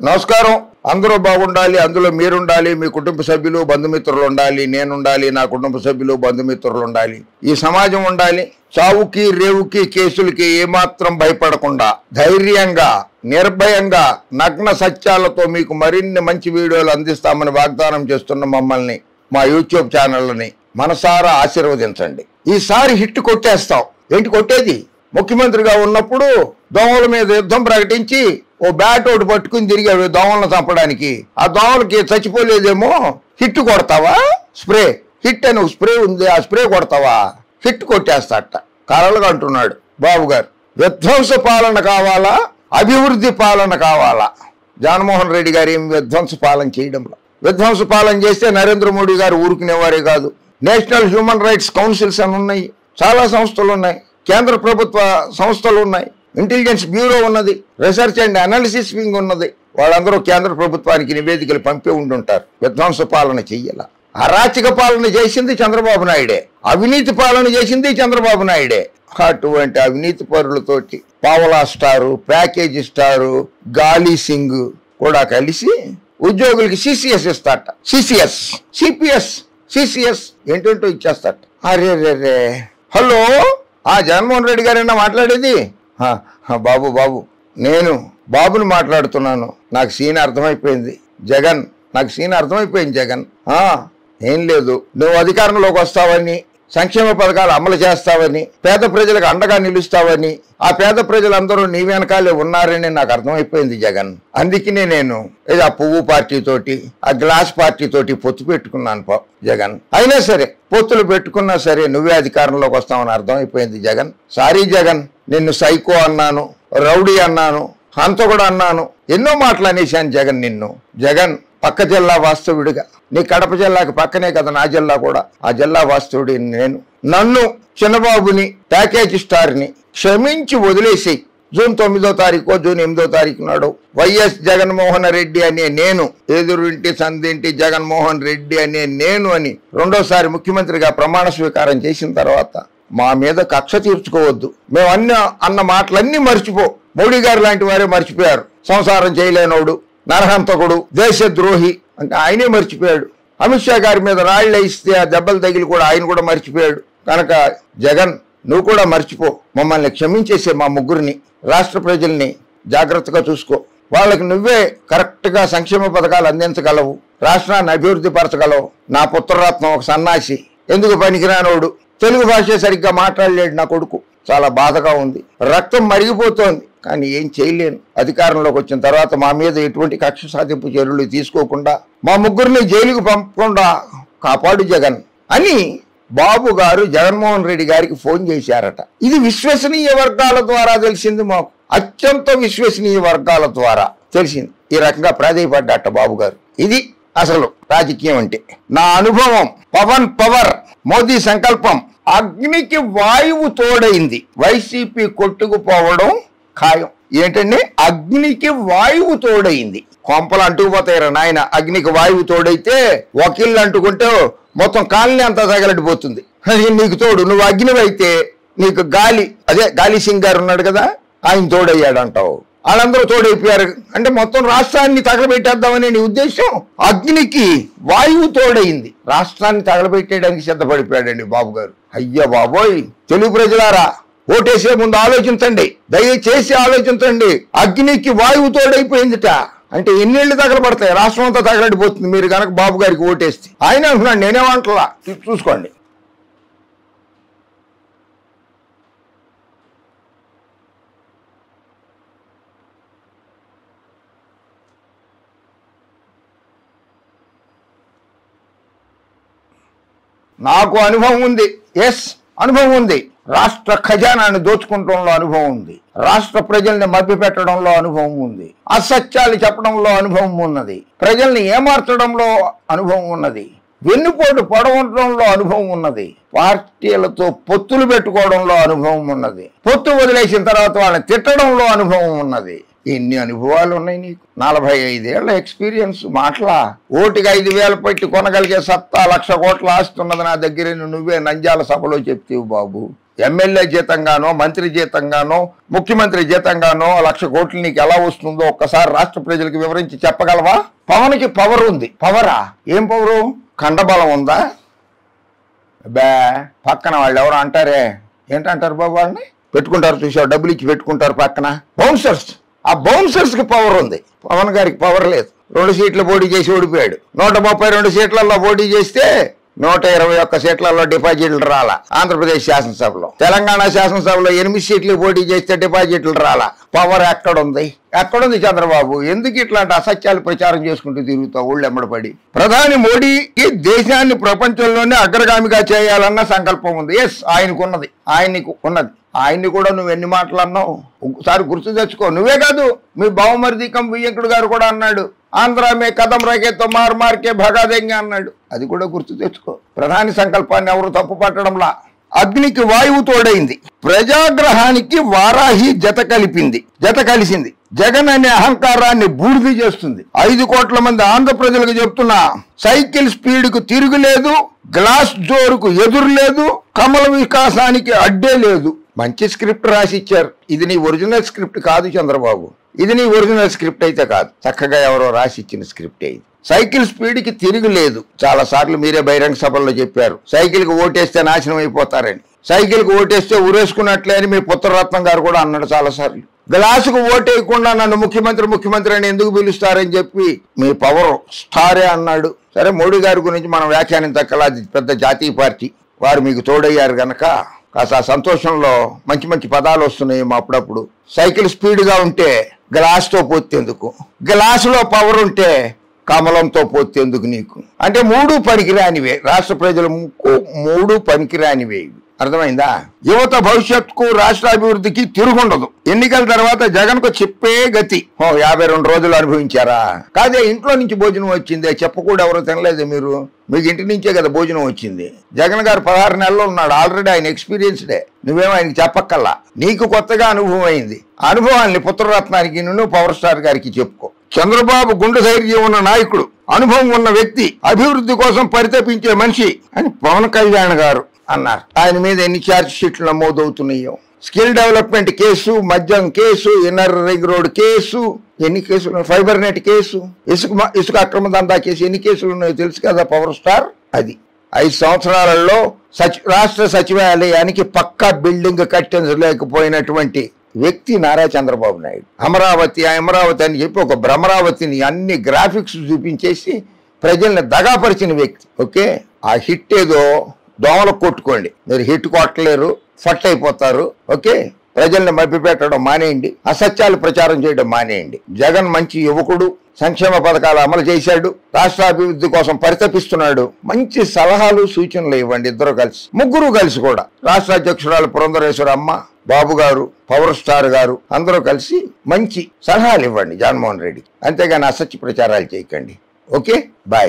నమస్కారం. అందరూ బాగుండాలి, అందులో మీరుండాలి, మీ కుటుంబ సభ్యులు బంధుమిత్రులు ఉండాలి, నేనుండాలి, నా కుటుంబ సభ్యులు బంధుమిత్రులు ఉండాలి, ఈ సమాజం ఉండాలి. చావుకి రేవుకి కేసులకి ఏమాత్రం భయపడకుండా ధైర్యంగా నిర్భయంగా నగ్న సత్యాలతో మీకు మరిన్ని మంచి వీడియోలు అందిస్తామని వాగ్దానం చేస్తున్న మమ్మల్ని మా యూట్యూబ్ ఛానల్ని మనసారా ఆశీర్వదించండి. ఈసారి హిట్ కొట్టేస్తాం. ఏంటి కొట్టేది? ముఖ్యమంత్రిగా ఉన్నప్పుడు దోమల మీద యుద్ధం ప్రకటించి ఓ బ్యాట్ ఒకటి పట్టుకుని తిరిగాడు దోమలను చంపడానికి. ఆ దోమలకి చచ్చిపోలేదేమో, హిట్ కొడతావా? స్ప్రే హిట్ అని స్ప్రే ఉంది, ఆ స్ప్రే కొడతావా? హిట్ కొట్టేస్తాట కలలుగా అంటున్నాడు బాబు గారు. విధ్వంస పాలన కావాలా, అభివృద్ధి పాలన కావాలా? జగన్మోహన్ రెడ్డి గారు ఏం విధ్వంస పాలన చేయడంలో, విధ్వంస పాలన చేస్తే నరేంద్ర మోడీ గారు ఊరుకునేవారే కాదు. నేషనల్ హ్యూమన్ రైట్స్ కౌన్సిల్స్ అని ఉన్నాయి, చాలా సంస్థలు ఉన్నాయి, కేంద్ర ప్రభుత్వ సంస్థలు ఉన్నాయి, ఇంటెలిజెన్స్ బ్యూరో ఉన్నది, రీసెర్చ్ అండ్ అనాలిసిస్ వింగ్ ఉన్నది. వాళ్ళందరూ కేంద్ర ప్రభుత్వానికి నివేదికలు పంపి ఉండుంటారు. విధ్వంస పాలన చెయ్యాల. అరాచక పాలన చేసింది చంద్రబాబు నాయుడే, అవినీతి పాలన చేసింది చంద్రబాబు నాయుడే. అటువంటి అవినీతి పరులతోటి పావలా స్టారు, ప్యాకేజీ స్టారు, గాలి సింగ్ కూడా కలిసి ఉద్యోగులకి సిసిఎస్ ఇస్తాట. సిసిఎస్, సిపిఎస్, సిసిఎస్ ఏంటంటో ఇచ్చేస్తాట. అరే రే, హలో, జగన్మోహన్ రెడ్డి గారైనా మాట్లాడేది? బాబు నేను బాబుని మాట్లాడుతున్నాను. నాకు సీన్ అర్థమైపోయింది జగన్, నాకు సీన్ అర్థమైపోయింది జగన్. ఏం లేదు, నువ్వు అధికారంలోకి వస్తావని, సంక్షేమ పథకాలు అమలు చేస్తావని, పేద ప్రజలకు అండగా నిలుస్తావని, ఆ పేద ప్రజలందరూ నీ వెనకాలే ఉన్నారని నాకు అర్థమైపోయింది జగన్. అందుకనే నేను ఏదో ఆ పువ్వు పార్టీతోటి, ఆ గ్లాస్ పార్టీతోటి పొత్తు పెట్టుకున్నాను జగన్. అయినా సరే పొత్తులు పెట్టుకున్నా సరే నువ్వే అధికారంలోకి వస్తావని అర్థమైపోయింది జగన్. సారీ జగన్, నిన్ను సైకో అన్నాను, రౌడీ అన్నాను, హంతకుడు అన్నాను, ఎన్నో మాటలు అనేశాను జగన్ నిన్ను. జగన్ పక్క జిల్లా వాస్తవుడిగా, నీ కడప జిల్లాకి పక్కనే కదా నా జిల్లా కూడా, ఆ జిల్లా వాస్తవుడి నేను. నన్ను చిన్నబాబుని, ప్యాకేజ్ స్టార్ని క్షమించి వదిలేసి జూన్ 9వ తారీఖు జూన్ 8వ తారీఖు నాడు వైఎస్ జగన్మోహన్ రెడ్డి అనే నేను, ఎదురింటి సందింటి జగన్మోహన్ రెడ్డి అనే నేను అని రెండోసారి ముఖ్యమంత్రిగా ప్రమాణ స్వీకారం చేసిన తర్వాత మా మీద కక్ష తీర్చుకోవద్దు, మేము అన్న మాటలన్నీ మర్చిపో. మోడీ గారు లాంటి వారే మర్చిపోయారు. సంసారం చేయలేనోడు, నరహంతకుడు, దేశద్రోహి అంటే ఆయనే మర్చిపోయాడు. అమిత్ షా గారి మీద రాళ్లు వేయిస్తే ఆ దెబ్బలు తగిలి కూడా ఆయన కూడా మర్చిపోయాడు. కనుక జగన్ నువ్వు కూడా మర్చిపో, మమ్మల్ని క్షమించేసే మా ముగ్గురిని. రాష్ట్ర ప్రజల్ని జాగ్రత్తగా చూసుకో, వాళ్ళకి నువ్వే కరెక్ట్గా సంక్షేమ పథకాలు అందించగలవు, రాష్ట్రాన్ని అభివృద్ధి పరచగలవు. నా పుత్రరత్నం ఒక సన్నాసి, ఎందుకు పనికిరానోడు, తెలుగు భాష సరిగ్గా మాట్లాడలేడు నా కొడుకు. చాలా బాధగా ఉంది, రక్తం మరిగిపోతోంది, కానీ ఏం చేయలేను. అధికారంలోకి వచ్చిన తర్వాత మా మీద ఎటువంటి కక్ష సాధింపు చర్యలు తీసుకోకుండా మా ముగ్గురిని జైలుకు పంపకుండా కాపాడు జగన్ అని బాబు గారు జగన్మోహన్ రెడ్డి గారికి ఫోన్ చేశారట. ఇది విశ్వసనీయ వర్గాల ద్వారా తెలిసింది మాకు, అత్యంత విశ్వసనీయ వర్గాల ద్వారా తెలిసింది. ఈ రకంగా ప్రాధాయపడ్డట బాబు గారు. ఇది అసలు రాజకీయం అంటే. నా అనుభవం, పవర్, మోదీ సంకల్పం, అగ్నికి వాయువు తోడైంది, వైసీపీ కొట్టుకుపోవడం ఖాయం. ఏంటండి? అగ్నికి వాయువు తోడైంది. కొంపలు అంటుకుపోతాయి నాయన. అగ్నికి వాయువు తోడైతే వకీళ్ళు అంటుకుంటే మొత్తం కాలనీ అంతా తగలడిపోతుంది. నీకు తోడు, నువ్వు అగ్నివైతే నీకు గాలి, అదే గాలి సింగ్ గారు ఉన్నాడు కదా, ఆయన తోడయ్యాడు అంటావు. వాళ్ళందరూ తోడైపోయారు అంటే మొత్తం రాష్ట్రాన్ని తగలబెట్టేద్దామనే నీ ఉద్దేశం. అగ్నికి వాయువు తోడైంది, రాష్ట్రాన్ని తగలబెట్టేయడానికి సిద్ధపడిపోయాడండి బాబు గారు. అయ్యా బాబోయ్, తెలుగు ప్రజలారా, ఓటేసే ముందు ఆలోచించండి, దయచేసి ఆలోచించండి. అగ్నికి వాయువు తోడైపోయిందిట అంటే ఎన్నేళ్లు తగలబడతాయి, రాష్ట్రం అంతా తగలడిపోతుంది మీరు కనుక బాబు గారికి ఓటేస్తే. ఆయన అంటున్నాడు, నేనేమంటలా, చూసుకోండి. నాకు అనుభవం ఉంది, అనుభవం ఉంది. రాష్ట్ర ఖజానాన్ని దోచుకుంటంలో అనుభవం ఉంది, రాష్ట్ర ప్రజల్ని మభ్యపెట్టడంలో అనుభవం ఉంది, అసత్యాలు చెప్పడంలో అనుభవం ఉన్నది, ప్రజల్ని ఏమార్చడంలో అనుభవం ఉన్నది, వెన్నుపోటు పొడవడంలో అనుభవం ఉన్నది, పార్టీలతో పొత్తులు పెట్టుకోవడంలో అనుభవం ఉన్నది, పొత్తు వదిలేసిన తర్వాత వాళ్ళని తిట్టడంలో అనుభవం ఉన్నది. ఎన్ని అనుభవాలు ఉన్నాయి నీకు? 45 ఏళ్ల ఎక్స్పీరియన్స్. మాటలా ఓటుకి 5,000 పెట్టి కొనగలిగే సత్తా, 1,00,000 కోట్ల ఆస్తున్నది నా దగ్గర, నువ్వే నంద్యాల సభలో చెప్తేవు బాబు. ఎమ్మెల్యే జీతంగానో, మంత్రి జీతంగానో, ముఖ్యమంత్రి జీతంగానో 1,00,000 కోట్లు నీకు ఎలా వస్తుందో ఒక్కసారి రాష్ట్ర ప్రజలకు వివరించి చెప్పగలవా? పవన్కి పవర్ ఉంది. పవరా? ఏం పవరు? కండబలం ఉందా? పక్కన వాళ్ళు ఎవరు అంటారే, ఏంటంటారు బాబు, వాళ్ళని పెట్టుకుంటారు, చూసావు, డబ్బులు ఇచ్చి పెట్టుకుంటారు పక్కన బౌన్సర్స్. ఆ బౌన్సర్స్ కి పవర్ ఉంది, పవన్ గారికి పవర్ లేదు. 2 సీట్లు పోటీ చేసి ఓడిపోయాడు. 132 సీట్లలో పోటీ చేస్తే 121 సీట్లలో డిపాజిట్లు రాలా. ఆంధ్రప్రదేశ్ శాసనసభలో, తెలంగాణ శాసనసభలో 8 సీట్లు పోటీ చేస్తే డిపాజిట్లు రాలా. పవర్ ఎక్కడుంది? ఎక్కడుంది చంద్రబాబు? ఎందుకు ఇట్లాంటి అసత్యాలు ప్రచారం చేసుకుంటూ తిరుగుతావు ఊళ్ళెమ్మడపడి? ప్రధాని మోడీకి దేశాన్ని ప్రపంచంలోనే అగ్రగామిగా చేయాలన్న సంకల్పం ఉంది. ఎస్, ఆయనకు ఉన్నది. ఆయన్ని కూడా నువ్వు ఎన్ని మాటలు అన్నావు ఒకసారి గుర్తు తెచ్చుకో. నువ్వే కాదు, మీ బావమరిది వియ్యంకుడు గారు కూడా అన్నాడు, ఆంధ్ర మే కదం రకేతో మార్కే భగాదెంగా అన్నాడు. అది కూడా గుర్తు తెచ్చుకో. ప్రధాని సంకల్పాన్ని ఎవరు తప్పు పట్టడంలా. అగ్నికి వాయువు తోడైంది, ప్రజాగ్రహానికి వారాహి జత కలిసింది. జగన్ అనే అహంకారాన్ని బూడిద చేస్తుంది. 5 కోట్ల మంది ఆంధ్ర ప్రజలకు చెప్తున్నా, సైకిల్ స్పీడ్ కు తిరుగులేదు, గ్లాస్ డోరుకు ఎదురు లేదు, కమల వికాసానికి అడ్డే లేదు. మంచి స్క్రిప్ట్ రాసి ఇచ్చారు. ఇది నీ ఒరిజినల్ స్క్రిప్ట్ కాదు చంద్రబాబు. ఇది నీ ఒరిజినల్ స్క్రిప్ట్ అయితే కాదు, చక్కగా ఎవరో రాసి ఇచ్చిన స్క్రిప్ట్ ఇది. సైకిల్ స్పీడ్ కి తిరుగులేదు. చాలా సార్లు మీరే బహిరంగ సభల్లో చెప్పారు, సైకిల్ కి ఓటేస్తే నాశనం అయిపోతారని. సైకిల్ కి ఓటేస్తే ఉరేసుకున్నట్లే అని మీ పుత్రరత్నం గారు కూడా అన్నాడు చాలా సార్లు. గ్లాసుకు ఓటేయకుండా నన్ను ముఖ్యమంత్రి అని ఎందుకు పిలుస్తారని చెప్పి మీ పవర్ స్టారే అన్నాడు. సరే, మోడీ గారి గురించి మనం వ్యాఖ్యానించక్కల, అది పెద్ద జాతీయ పార్టీ, వారు మీకు తోడయ్యారు గనక కాస్త సంతోషంలో మంచి పదాలు వస్తున్నాయి అప్పుడప్పుడు. సైకిల్ స్పీడ్గా ఉంటే గ్లాస్తో పోతేందుకు, గ్లాసులో పవర్ ఉంటే కమలంతో పోతేందుకు నీకు? అంటే 3 పనికిరానివే. రాష్ట్ర ప్రజల 3 పనికిరానివే. అర్థమైందా? యువత భవిష్యత్తుకు, రాష్ట్ర అభివృద్ధికి తిరుగుండదు. ఎన్నికల తర్వాత జగన్ కు చెప్పే గతి. 52 రోజులు అనుభవించారా? కాదే, ఇంట్లో నుంచి భోజనం వచ్చిందే, చెప్పకూడదు, ఎవరో తినలేదు మీరు. మీకు ఇంటి నుంచే కదా భోజనం వచ్చింది. జగన్ గారు 16 నెలలు ఉన్నాడు ఆల్రెడీ, ఆయన ఎక్స్పీరియన్స్డే. నువ్వేమో ఆయనకి చెప్పక్కల్లా, నీకు కొత్తగా అనుభవం అయింది. అనుభవాన్ని పుత్రరత్నానికి, నువ్వు పవర్ స్టార్ గారికి చెప్పుకో. చంద్రబాబు గుండె ధైర్యం ఉన్న నాయకుడు, అనుభవం ఉన్న వ్యక్తి, అభివృద్ధి కోసం పరితపించే మనిషి అని పవన్ కళ్యాణ్ గారు అన్నారు. ఆయన మీద ఎన్ని ఛార్జ్ షీట్లు నమోదవుతున్నాయో, స్కిల్ డెవలప్మెంట్ కేసు, మద్యం case, inner ring road case, ఎన్ని కేసులు, ఫైబర్ నెట్ కేసు, ఇసుక అక్రమ దందా కేసు, ఎన్ని కేసులు ఉన్నాయో తెలుసు కదా పవర్ స్టార్. అది 5 సంవత్సరాలలో రాష్ట్ర సచివాలయానికి పక్కా బిల్డింగ్ కట్టించలేకపోయినటువంటి వ్యక్తి నారా చంద్రబాబు నాయుడు. అమరావతి అని చెప్పి ఒక భ్రమరావతిని అన్ని గ్రాఫిక్స్ చూపించేసి ప్రజల్ని దగాపరిచిన వ్యక్తి. ఓకే, ఆ హిట్ ఏదో దోమలకు కొట్టుకోండి, మీరు హిట్ కొట్టలేరు, ఫట్ అయిపోతారు. ఓకే, ప్రజల్ని మభ్యపెట్టడం మానేయండి, అసత్యాలు ప్రచారం చేయడం మానేయండి. జగన్ మంచి యువకుడు, సంక్షేమ పథకాలు అమలు చేశాడు, రాష్ట్ర అభివృద్ధి కోసం పరితపిస్తున్నాడు. మంచి సలహాలు సూచనలు ఇవ్వండి, ఇద్దరు కలిసి, ముగ్గురు కలిసి కూడా. రాష్ట్ర అధ్యక్షురాలు పురంధరేశ్వర అమ్మ, బాబు గారు, పవర్ స్టార్ గారు అందరూ కలిసి మంచి సలహాలు ఇవ్వండి జగన్మోహన్ రెడ్డి. అంతేగాని అసత్య ప్రచారాలు చేయకండి. Okay, bye.